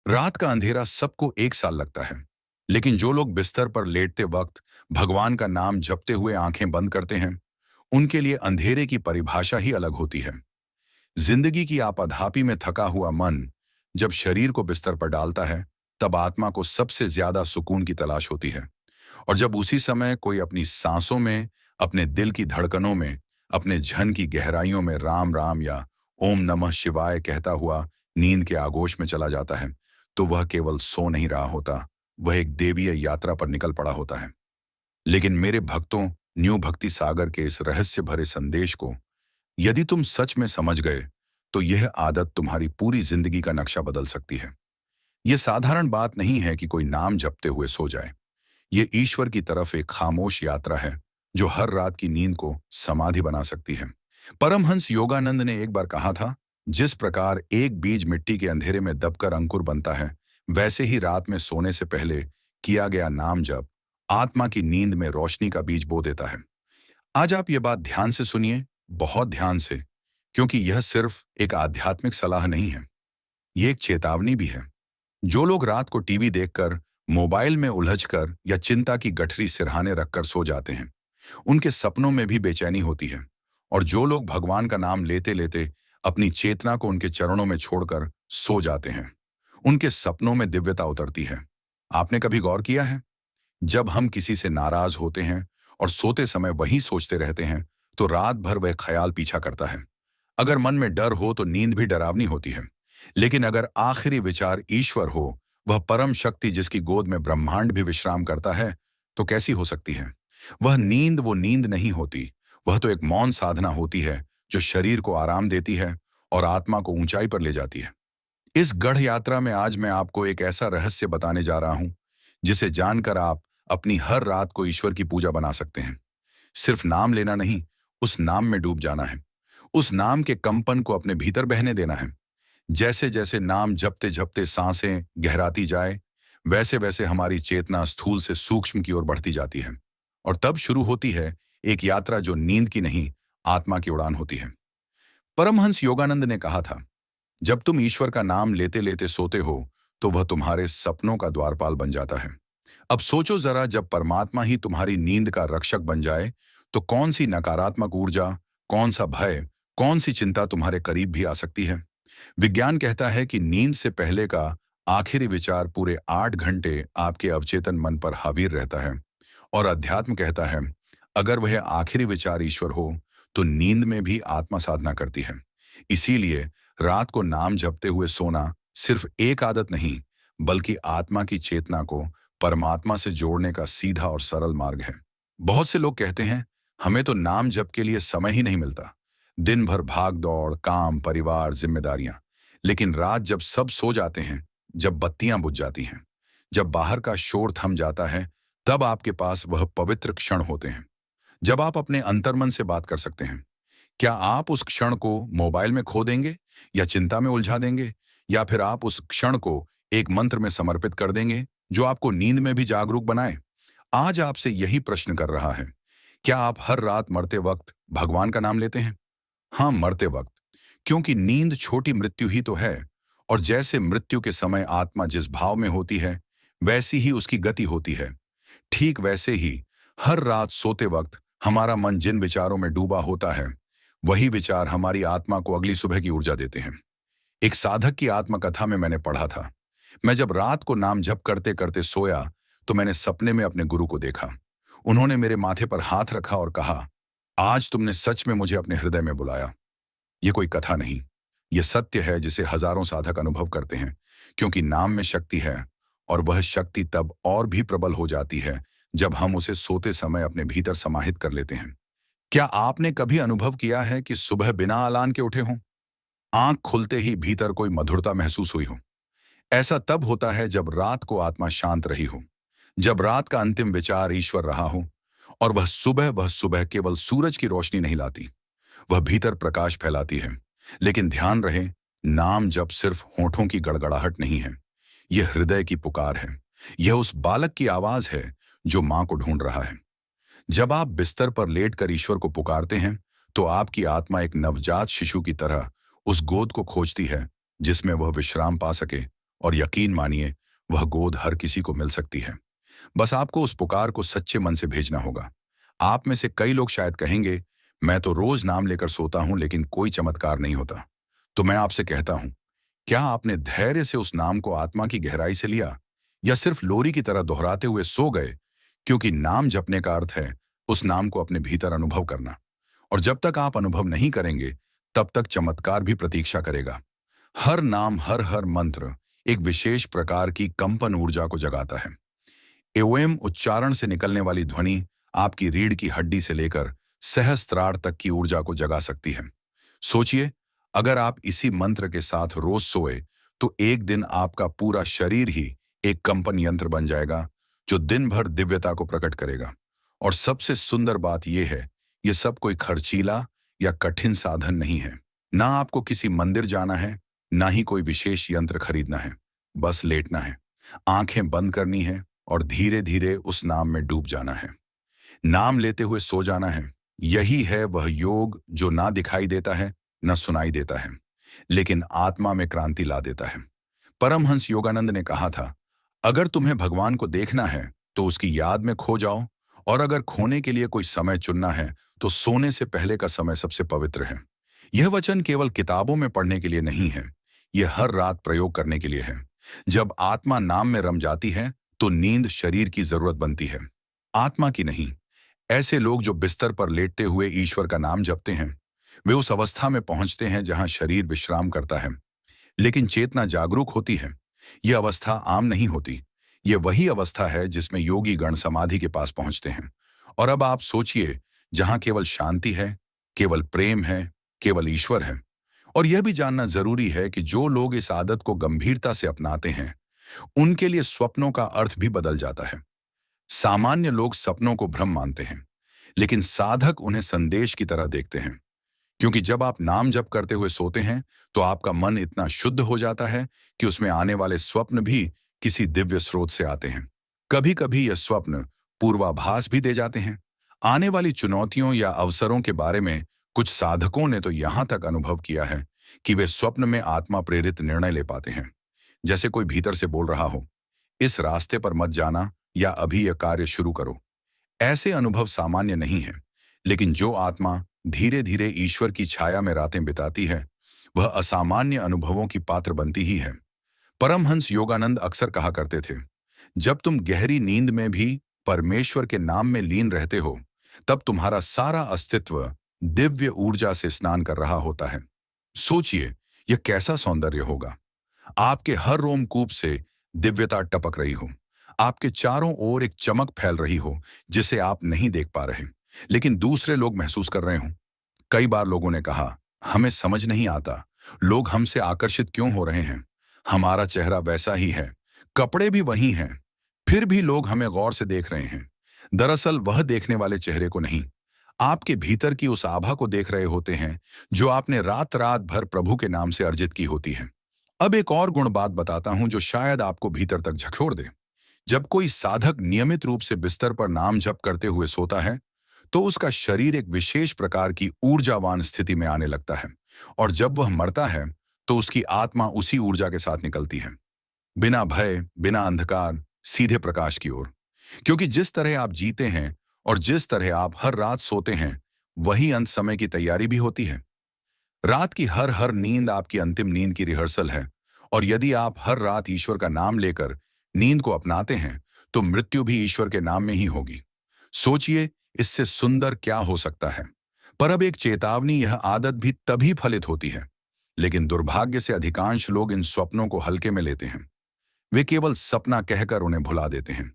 रात का अंधेरा सबको एक साल लगता है, लेकिन जो लोग बिस्तर पर लेटते वक्त भगवान का नाम जपते हुए आंखें बंद करते हैं, उनके लिए अंधेरे की परिभाषा ही अलग होती है। जिंदगी की आपाधापी में थका हुआ मन जब शरीर को बिस्तर पर डालता है, तब आत्मा को सबसे ज्यादा सुकून की तलाश होती है। और जब उसी समय कोई अपनी सांसों में, अपने दिल की धड़कनों में, अपने झन की गहराइयों में राम राम या ओम नमः शिवाय कहता हुआ नींद के आगोश में चला जाता है, तो वह केवल सो नहीं रहा होता, वह एक देवीय यात्रा पर निकल पड़ा होता है। लेकिन मेरे भक्तों, न्यू भक्ति सागर के इस रहस्य भरे संदेश को यदि तुम सच में समझ गए, तो यह आदत तुम्हारी पूरी जिंदगी का नक्शा बदल सकती है। यह साधारण बात नहीं है कि कोई नाम जपते हुए सो जाए। ये ईश्वर की तरफ एक खामोश यात्रा है, जो हर रात की नींद को समाधि बना सकती है। परमहंस योगानंद ने एक बार कहा था, जिस प्रकार एक बीज मिट्टी के अंधेरे में दबकर अंकुर बनता है, वैसे ही रात में सोने से पहले किया गया नाम जप आत्मा की नींद में रोशनी का बीज बो देता है। आज आप ये बात ध्यान से सुनिए, बहुत ध्यान से, क्योंकि यह सिर्फ एक आध्यात्मिक सलाह नहीं है, ये एक चेतावनी भी है। जो लोग रात को टीवी देखकर, मोबाइल में उलझकर या चिंता की गठरी सिरहाने रखकर सो जाते हैं, उनके सपनों में भी बेचैनी होती है। और जो लोग भगवान का नाम लेते लेते अपनी चेतना को उनके चरणों में छोड़कर सो जाते हैं, उनके सपनों में दिव्यता उतरती है। आपने कभी गौर किया है, जब हम किसी से नाराज होते हैं और सोते समय वही सोचते रहते हैं, तो रात भर वह ख्याल पीछा करता है। अगर मन में डर हो तो नींद भी डरावनी होती है, लेकिन अगर आखिरी विचार ईश्वर हो, वह परम शक्ति जिसकी गोद में ब्रह्मांड भी विश्राम करता है, तो कैसी हो सकती है? वह नींद वो नींद नहीं होती, वह तो एक मौन साधना होती है, जो शरीर को आराम देती है और आत्मा को ऊंचाई पर ले जाती है। इस गढ़ यात्रा में आज मैं आपको एक ऐसा रहस्य बताने जा रहा हूं, जिसे जानकर आप अपनी हर रात को ईश्वर की पूजा बना सकते हैं। सिर्फ नाम लेना नहीं, उस नाम में डूब जाना है। उस नाम के कंपन को अपने भीतर बहने देना है। जैसे जैसे नाम जपते जपते सांसें गहराती जाए, वैसे वैसे हमारी चेतना स्थूल से सूक्ष्म की ओर बढ़ती जाती है। और तब शुरू होती है एक यात्रा जो नींद की नहीं, आत्मा की उड़ान होती है। परमहंस योगानंद ने कहा था, जब तुम ईश्वर का नाम लेते लेते सोते हो, तो वह तुम्हारे सपनों का द्वारपाल बन जाता है। अब सोचो जरा, जब परमात्मा ही तुम्हारी नींद का रक्षक बन जाए, तो कौन सी नकारात्मक ऊर्जा, कौन सा भय, कौन सी चिंता तुम्हारे करीब भी आ सकती है? विज्ञान कहता है कि नींद से पहले का आखिरी विचार पूरे 8 घंटे आपके अवचेतन मन पर हावीर रहता है। और अध्यात्म कहता है, अगर वह आखिरी विचार ईश्वर हो, तो नींद में भी आत्मा साधना करती है। इसीलिए रात को नाम जपते हुए सोना सिर्फ एक आदत नहीं, बल्कि आत्मा की चेतना को परमात्मा से जोड़ने का सीधा और सरल मार्ग है। बहुत से लोग कहते हैं, हमें तो नाम जप के लिए समय ही नहीं मिलता। दिन भर भाग दौड़, काम, परिवार, जिम्मेदारियां। लेकिन रात जब सब सो जाते हैं, जब बत्तियां बुझ जाती हैं, जब बाहर का शोर थम जाता है, तब आपके पास वह पवित्र क्षण होते हैं, जब आप अपने अंतर्मन से बात कर सकते हैं। क्या आप उस क्षण को मोबाइल में खो देंगे, या चिंता में उलझा देंगे, या फिर आप उस क्षण को एक मंत्र में समर्पित कर देंगे, जो आपको नींद में भी जागरूक बनाए? आज आपसे यही प्रश्न कर रहा है, क्या आप हर रात मरते वक्त भगवान का नाम लेते हैं? हाँ, मरते वक्त, क्योंकि नींद छोटी मृत्यु ही तो है। और जैसे मृत्यु के समय आत्मा जिस भाव में होती है, वैसी ही उसकी गति होती है। ठीक वैसे ही हर रात सोते वक्त हमारा मन जिन विचारों में डूबा होता है, वही विचार हमारी आत्मा को अगली सुबह की ऊर्जा देते हैं। एक साधक की आत्मकथा में मैंने पढ़ा था, मैं जब रात को नाम जप करते करते सोया, तो मैंने सपने में अपने गुरु को देखा। उन्होंने मेरे माथे पर हाथ रखा और कहा, आज तुमने सच में मुझे अपने हृदय में बुलाया। ये कोई कथा नहीं, यह सत्य है जिसे हजारों साधक अनुभव करते हैं, क्योंकि नाम में शक्ति है। और वह शक्ति तब और भी प्रबल हो जाती है, जब हम उसे सोते समय अपने भीतर समाहित कर लेते हैं। क्या आपने कभी अनुभव किया है कि सुबह बिना अलार्म के उठे हों, आंख खुलते ही भीतर कोई मधुरता महसूस हुई हो? ऐसा तब होता है जब रात को आत्मा शांत रही हो, जब रात का अंतिम विचार ईश्वर रहा हो। और वह सुबह केवल सूरज की रोशनी नहीं लाती, वह भीतर प्रकाश फैलाती है। लेकिन ध्यान रहे, नाम जब सिर्फ होठों की गड़गड़ाहट नहीं है, यह हृदय की पुकार है। यह उस बालक की आवाज है जो मां को ढूंढ रहा है। जब आप बिस्तर पर लेटकर ईश्वर को पुकारते हैं, तो आपकी आत्मा एक नवजात शिशु की तरह उस गोद को खोजती है, जिसमें वह विश्राम पा सके और यकीन मानिए, वह गोद हर किसी को मिल सकती है। बस आपको उस पुकार को सच्चे मन से भेजना होगा। आप में से कई लोग शायद कहेंगे, मैं तो रोज नाम लेकर सोता हूं लेकिन कोई चमत्कार नहीं होता। तो मैं आपसे कहता हूं, क्या आपने धैर्य से उस नाम को आत्मा की गहराई से लिया, या सिर्फ लोरी की तरह दोहराते हुए सो गए? क्योंकि नाम जपने का अर्थ है उस नाम को अपने भीतर अनुभव करना। और जब तक आप अनुभव नहीं करेंगे, तब तक चमत्कार भी प्रतीक्षा करेगा। हर नाम, हर हर मंत्र एक विशेष प्रकार की कंपन ऊर्जा को जगाता है। एओएम उच्चारण से निकलने वाली ध्वनि आपकी रीढ़ की हड्डी से लेकर सहस्त्रार तक की ऊर्जा को जगा सकती है। सोचिए, अगर आप इसी मंत्र के साथ रोज सोए, तो एक दिन आपका पूरा शरीर ही एक कंपन यंत्र बन जाएगा, जो दिन भर दिव्यता को प्रकट करेगा। और सबसे सुंदर बात यह है, यह सब कोई खर्चीला या कठिन साधन नहीं है। ना आपको किसी मंदिर जाना है, ना ही कोई विशेष यंत्र खरीदना है। बस लेटना है, आंखें बंद करनी है और धीरे धीरे उस नाम में डूब जाना है। नाम लेते हुए सो जाना है। यही है वह योग जो ना दिखाई देता है, न सुनाई देता है, लेकिन आत्मा में क्रांति ला देता है। परमहंस योगानंद ने कहा था, अगर तुम्हें भगवान को देखना है तो उसकी याद में खो जाओ, और अगर खोने के लिए कोई समय चुनना है तो सोने से पहले का समय सबसे पवित्र है। यह वचन केवल किताबों में पढ़ने के लिए नहीं है, यह हर रात प्रयोग करने के लिए है। जब आत्मा नाम में रम जाती है तो नींद शरीर की जरूरत बनती है, आत्मा की नहीं। ऐसे लोग जो बिस्तर पर लेटते हुए ईश्वर का नाम जपते हैं, वे उस अवस्था में पहुंचते हैं जहां शरीर विश्राम करता है, लेकिन चेतना जागरूक होती है। यह अवस्था आम नहीं होती। यह वही अवस्था है जिसमें योगी गण समाधि के पास पहुंचते हैं। और अब आप सोचिए, जहां केवल शांति है, केवल प्रेम है, केवल ईश्वर है। और यह भी जानना जरूरी है कि जो लोग इस आदत को गंभीरता से अपनाते हैं, उनके लिए स्वप्नों का अर्थ भी बदल जाता है। सामान्य लोग सपनों को भ्रम मानते हैं, लेकिन साधक उन्हें संदेश की तरह देखते हैं। क्योंकि जब आप नाम जप करते हुए सोते हैं, तो आपका मन इतना शुद्ध हो जाता है कि उसमें आने वाले स्वप्न भी किसी दिव्य स्रोत से आते हैं। कभी कभी यह स्वप्न पूर्वाभास भी दे जाते हैं। आने वाली चुनौतियों या अवसरों के बारे में कुछ साधकों ने तो यहां तक अनुभव किया है कि वे स्वप्न में आत्मा प्रेरित निर्णय ले पाते हैं। जैसे कोई भीतर से बोल रहा हो, इस रास्ते पर मत जाना, या अभी यह कार्य शुरू करो। ऐसे अनुभव सामान्य नहीं है, लेकिन जो आत्मा धीरे धीरे ईश्वर की छाया में रातें बिताती है, वह असामान्य अनुभवों की पात्र बनती ही है। परमहंस योगानंद अक्सर कहा करते थे, जब तुम गहरी नींद में भी परमेश्वर के नाम में लीन रहते हो, तब तुम्हारा सारा अस्तित्व दिव्य ऊर्जा से स्नान कर रहा होता है। सोचिए, यह कैसा सौंदर्य होगा। आपके हर रोमकूप से दिव्यता टपक रही हो, आपके चारों ओर एक चमक फैल रही हो जिसे आप नहीं देख पा रहे, लेकिन दूसरे लोग महसूस कर रहे हों। कई बार लोगों ने कहा, हमें समझ नहीं आता लोग हमसे आकर्षित क्यों हो रहे हैं। हमारा चेहरा वैसा ही है, कपड़े भी वही हैं, फिर भी लोग हमें गौर से देख रहे हैं। दरअसल वह देखने वाले चेहरे को नहीं, आपके भीतर की उस आभा को देख रहे होते हैं, जो आपने रात रात भर प्रभु के नाम से अर्जित की होती है। अब एक और गुण बात बताता हूं जो शायद आपको भीतर तक झकझोर दे। जब कोई साधक नियमित रूप से बिस्तर पर नाम जप करते हुए सोता है, तो उसका शरीर एक विशेष प्रकार की ऊर्जावान स्थिति में आने लगता है। और जब वह मरता है, तो उसकी आत्मा उसी ऊर्जा के साथ निकलती है, बिना भय, बिना अंधकार, सीधे प्रकाश की ओर। क्योंकि जिस तरह आप जीते हैं और जिस तरह आप हर रात सोते हैं, वही अंत समय की तैयारी भी होती है। रात की हर हर नींद आपकी अंतिम नींद की रिहर्सल है। और यदि आप हर रात ईश्वर का नाम लेकर नींद को अपनाते हैं, तो मृत्यु भी ईश्वर के नाम में ही होगी। सोचिए, इससे सुंदर क्या हो सकता है। पर अब एक चेतावनी, यह आदत भी तभी फलित होती है, लेकिन दुर्भाग्य से अधिकांश लोग इन स्वप्नों को हल्के में लेते हैं। वे केवल सपना कहकर उन्हें भुला देते हैं।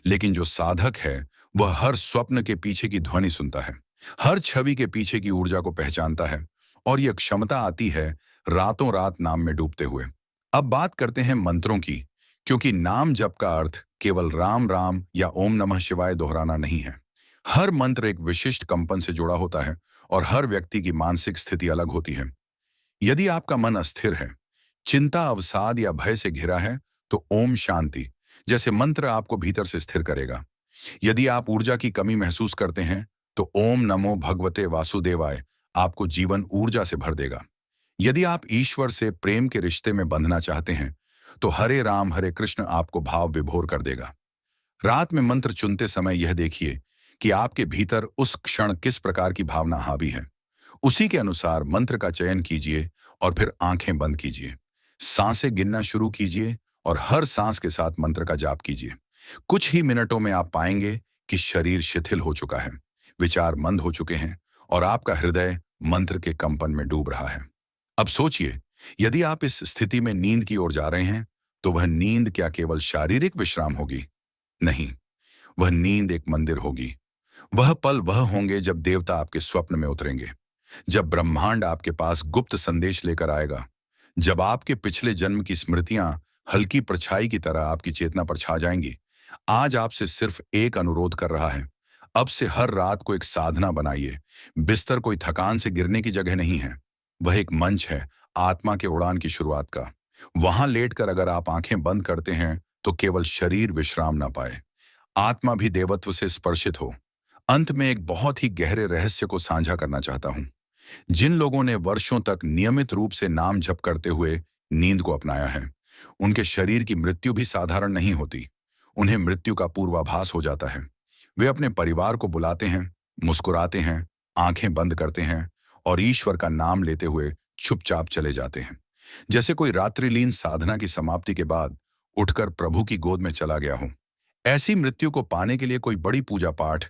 लेकिन जो साधक है, वह हर स्वप्न के पीछे की ध्वनि सुनता है, हर छवि के पीछे की ऊर्जा को पहचानता है, और यह क्षमता आती है रातों रात नाम में डूबते हुए। अब बात करते हैं मंत्रों की, क्योंकि नाम जप का अर्थ केवल राम राम या ओम नमः शिवाय दोहराना नहीं है। हर मंत्र एक विशिष्ट कंपन से जुड़ा होता है, और हर व्यक्ति की मानसिक स्थिति अलग होती है। यदि आपका मन अस्थिर है, चिंता, अवसाद या भय से घिरा है, तो ओम शांति जैसे मंत्र आपको भीतर से स्थिर करेगा। यदि आप ऊर्जा की कमी महसूस करते हैं, तो ओम नमो भगवते वासुदेवाय आपको जीवन ऊर्जा से भर देगा। यदि आप ईश्वर से प्रेम के रिश्ते में बंधना चाहते हैं, तो हरे राम हरे कृष्ण आपको भाव विभोर कर देगा। रात में मंत्र चुनते समय यह देखिए कि आपके भीतर उस क्षण किस प्रकार की भावना हावी है। उसी के अनुसार मंत्र का चयन कीजिए और फिर आंखें बंद कीजिए। सांसें गिनना शुरू कीजिए और हर सांस के साथ मंत्र का जाप कीजिए। कुछ ही मिनटों में आप पाएंगे कि शरीर शिथिल हो चुका है, विचार मंद हो चुके हैं और आपका हृदय मंत्र के कंपन में डूब रहा है। अब सोचिए, यदि आप इस स्थिति में नींद की ओर जा रहे हैं, तो वह नींद क्या केवल शारीरिक विश्राम होगी? नहीं, वह नींद एक मंदिर होगी। वह पल वह होंगे जब देवता आपके स्वप्न में उतरेंगे, जब ब्रह्मांड आपके पास गुप्त संदेश लेकर आएगा, जब आपके पिछले जन्म की स्मृतियां हल्की परछाई की तरह आपकी चेतना पर छा जाएंगी। आज आपसे सिर्फ एक अनुरोध कर रहा है, अब से हर रात को एक साधना बनाइए। बिस्तर कोई थकान से गिरने की जगह नहीं है, वह एक मंच है आत्मा के उड़ान की शुरुआत का। वहां लेटकर अगर आप आंखें बंद करते हैं तो केवल शरीर विश्राम ना पाए, आत्मा भी देवत्व से स्पर्शित हो। अंत में एक बहुत ही गहरे रहस्य को साझा करना चाहता हूं। जिन लोगों ने वर्षों तक नियमित रूप से नाम जप करते हुए नींद को अपनाया है, उनके शरीर की मृत्यु भी साधारण नहीं होती। उन्हें मृत्यु का पूर्वाभास हो जाता है। वे अपने परिवार को बुलाते हैं, मुस्कुराते हैं, आंखें बंद करते हैं और ईश्वर का नाम लेते हुए चुपचाप चले जाते हैं, जैसे कोई रात्रिलीन साधना की समाप्ति के बाद उठकर प्रभु की गोद में चला गया हो। ऐसी मृत्यु को पाने के लिए कोई बड़ी पूजा पाठ,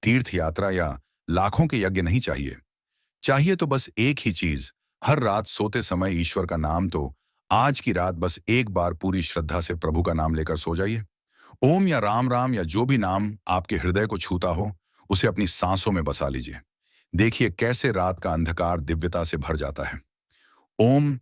तीर्थ यात्रा या लाखों के यज्ञ नहीं चाहिए। चाहिए तो बस एक ही चीज, हर रात सोते समय ईश्वर का नाम। तो आज की रात बस एक बार पूरी श्रद्धा से प्रभु का नाम लेकर सो जाइए। ओम या राम राम या जो भी नाम आपके हृदय को छूता हो, उसे अपनी सांसों में बसा लीजिए। देखिए कैसे रात का अंधकार दिव्यता से भर जाता है। ओम